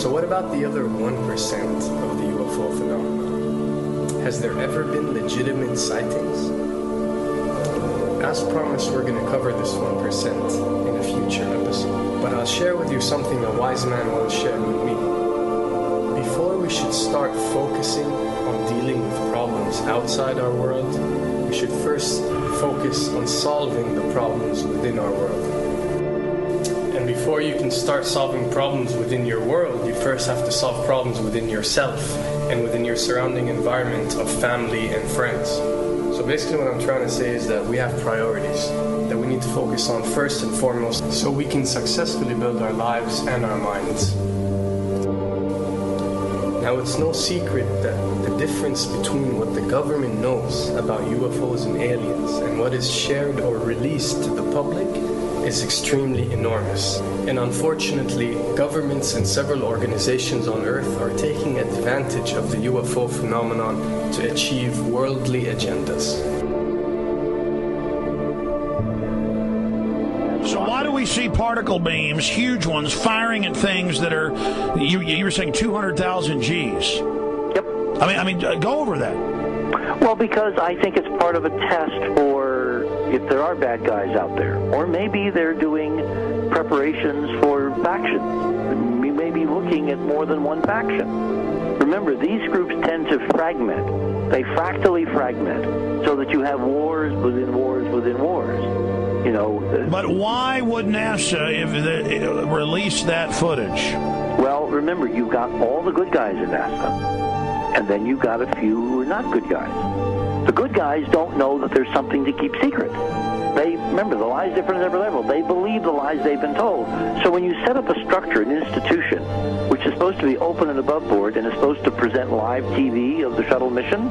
So what about the other 1% of the UFO phenomenon? Has there ever been legitimate sightings? As promised, we're going to cover this 1% in a future episode. But I'll share with you something a wise man once shared with me. Before we should start focusing on dealing with problems outside our world, we should first focus on solving the problems within our world. And before you can start solving problems within your world, you first have to solve problems within yourself and within your surrounding environment of family and friends. So basically what I'm trying to say is that we have priorities that we need to focus on first and foremost so we can successfully build our lives and our minds. Now, it's no secret that the difference between what the government knows about UFOs and aliens and what is shared or released to the public is extremely enormous. And unfortunately, governments and several organizations on Earth are taking advantage of the UFO phenomenon to achieve worldly agendas. We see particle beams, huge ones, firing at things that are, you were saying 200,000 Gs. Yep. I mean, go over that. Well, because I think it's part of a test for if there are bad guys out there. Or maybe they're doing preparations for factions. We may be looking at more than one faction. Remember, these groups tend to fragment. They fractally fragment so that you have wars within wars within wars. You know, but why would NASA release that footage? Well, remember, you've got all the good guys in NASA, and then you've got a few who are not good guys. The good guys don't know that there's something to keep secret. Remember, the lie's different at every level. They believe the lies they've been told. So when you set up a structure, an institution, which is supposed to be open and above board and is supposed to present live TV of the shuttle missions,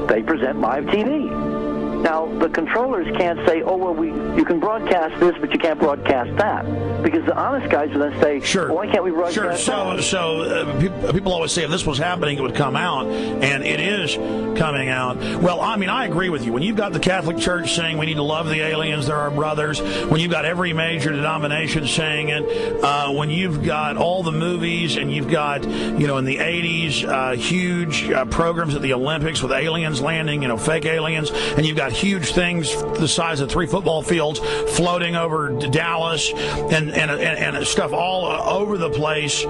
they present live TV. Now, the controllers can't say, oh, well, you can broadcast this, but you can't broadcast that. Because the honest guys will then say, sure. Why can't we broadcast that? So people always say if this was happening, it would come out, and it is coming out. Well, I mean, I agree with you. When you've got the Catholic Church saying we need to love the aliens, they're our brothers, when you've got every major denomination saying it, when you've got all the movies, and you've got, in the 80s, huge programs at the Olympics with aliens landing, fake aliens, and you've got huge things the size of 3 football fields floating over Dallas and stuff all over the place.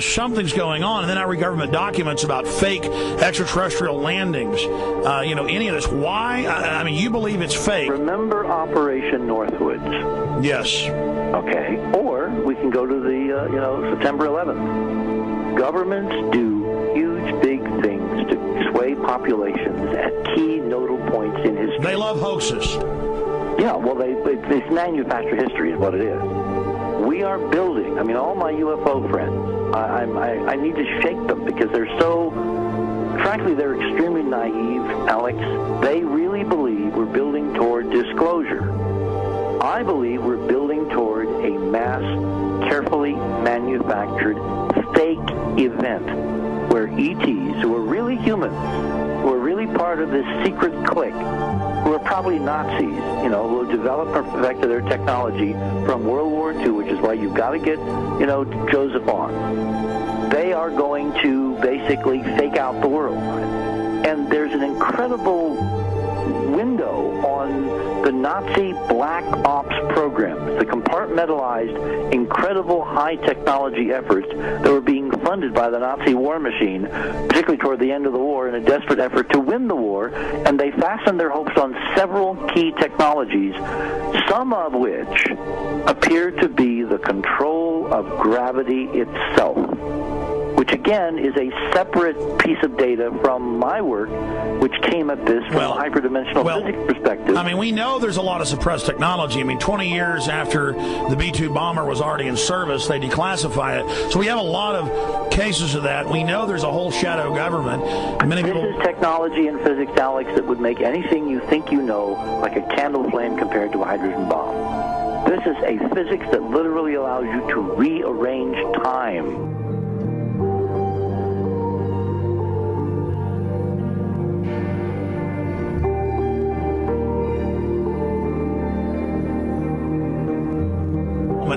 Something's going on. And then I read government documents about fake extraterrestrial landings. Any of this. Why? I mean, you believe it's fake. Remember Operation Northwoods? Yes. Okay. Or we can go to the, September 11th. Governments do huge, big things to sway populations at key nodal points in history. They love hoaxes. Yeah, well, it's manufactured history is what it is. We are building, all my UFO friends, I need to shake them because they're so, frankly, they're extremely naive, Alex. They really believe we're building toward disclosure. I believe we're building toward a mass, carefully manufactured fake event where ETs, who are really humans, who are really part of this secret clique, who are probably Nazis, who have developed or perfected their technology from World War II, which is why you've got to get, Joseph on. They are going to basically fake out the world. And there's an incredible window on the Nazi black ops programs, the compartmentalized, incredible high technology efforts that were being funded by the Nazi war machine, particularly toward the end of the war, in a desperate effort to win the war, and they fastened their hopes on several key technologies, some of which appear to be the control of gravity itself, which again is a separate piece of data from my work, which came at this from a hyperdimensional physics perspective. I mean, we know there's a lot of suppressed technology. 20 years after the B-2 bomber was already in service, they declassify it. So we have a lot of cases of that. We know there's a whole shadow government. This is technology and physics, Alex, that would make anything you think you know like a candle flame compared to a hydrogen bomb. This is a physics that literally allows you to rearrange time.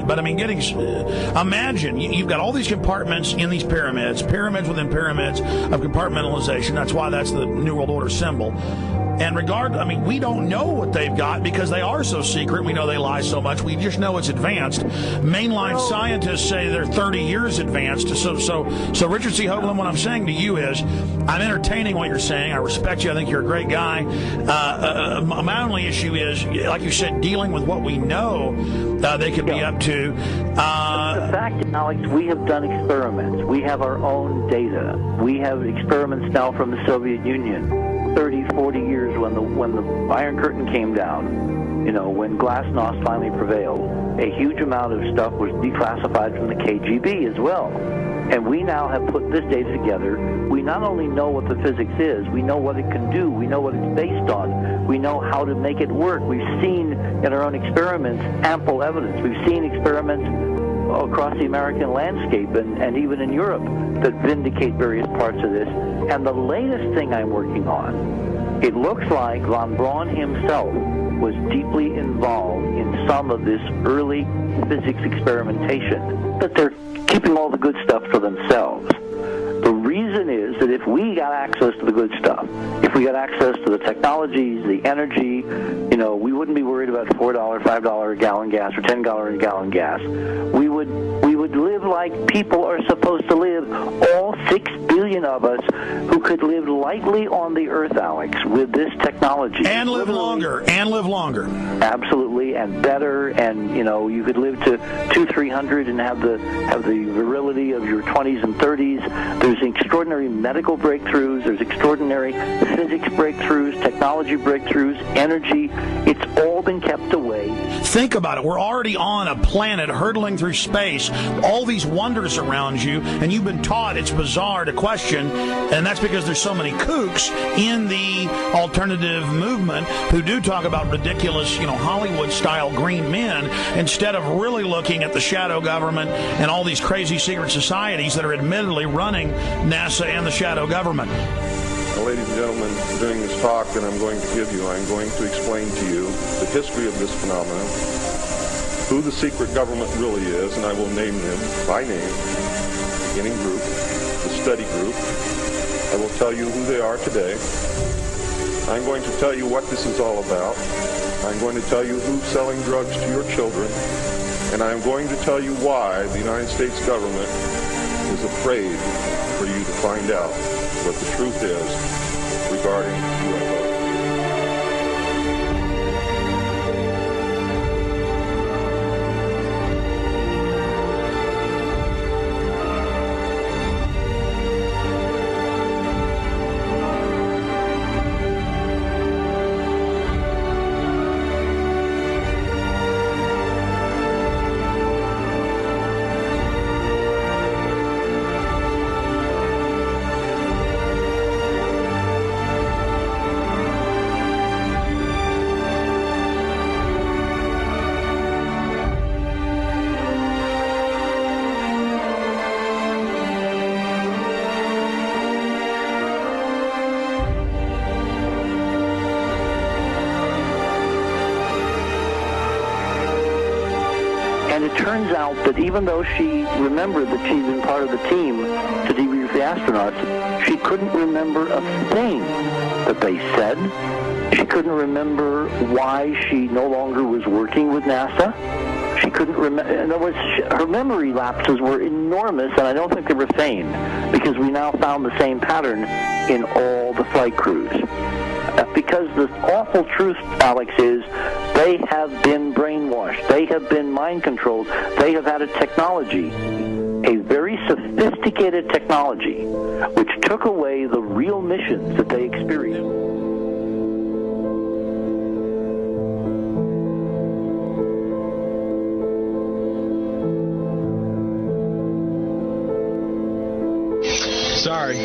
But mean, imagine you've got all these compartments in these pyramids within pyramids of compartmentalization. That's why that's the New World Order symbol. And we don't know what they've got because they are so secret. We know they lie so much. We just know it's advanced. Mainline scientists say they're 30 years advanced. So Richard C. Hoagland, what I'm saying to you is, I'm entertaining what you're saying. I respect you. I think you're a great guy. My only issue is, like you said, dealing with what we know they could be up to. The fact, Alex, we have done experiments. We have our own data. We have experiments now from the Soviet Union. 30, 40 years when the Iron Curtain came down, when Glasnost finally prevailed, a huge amount of stuff was declassified from the KGB as well. And we now have put this data together. We not only know what the physics is, we know what it can do, we know what it's based on, we know how to make it work. We've seen in our own experiments ample evidence. We've seen experiments across the American landscape and even in Europe that vindicate various parts of this. And the latest thing I'm working on, it looks like von Braun himself was deeply involved in some of this early physics experimentation, but they're keeping all the good stuff for themselves. The reason is that if we got access to the good stuff, if we got access to the technologies, the energy, we wouldn't be worried about $4, $5 a gallon gas or $10 a gallon gas. We would live like people are supposed to live, all 6 billion of us who could live lightly on the earth, Alex, with this technology. And live longer. Absolutely, and better, and you could live to 200-300 and have the virility of your 20s and 30s. There's extraordinary medical breakthroughs, there's extraordinary physics breakthroughs, technology breakthroughs, energy. It's all been kept away. Think about it. We're already on a planet hurtling through space, all these wonders around you, and you've been taught it's bizarre to question, and that's because there's so many kooks in the alternative movement who do talk about ridiculous, Hollywood-style green men, instead of really looking at the shadow government and all these crazy secret societies that are admittedly running NASA and the shadow government. Now, ladies and gentlemen, during this talk that I'm going to give you, I'm going to explain to you the history of this phenomenon, who the secret government really is, and I will name them by name, the beginning group, the study group. I will tell you who they are today. I'm going to tell you what this is all about. I'm going to tell you who's selling drugs to your children, and I'm going to tell you why the United States government is afraid for you to find out what the truth is regarding UFOs. And it turns out that even though she remembered that she'd been part of the team to debrief the astronauts, she couldn't remember a thing that they said. She couldn't remember why she no longer was working with NASA. She couldn't remember. In other words, her memory lapses were enormous, and I don't think they were feigned, because we now found the same pattern in all the flight crews. Because the awful truth, Alex, is they have been brainwashed. They have been mind controlled. They have had a technology, a very sophisticated technology, which took away the real missions that they experienced. Sorry.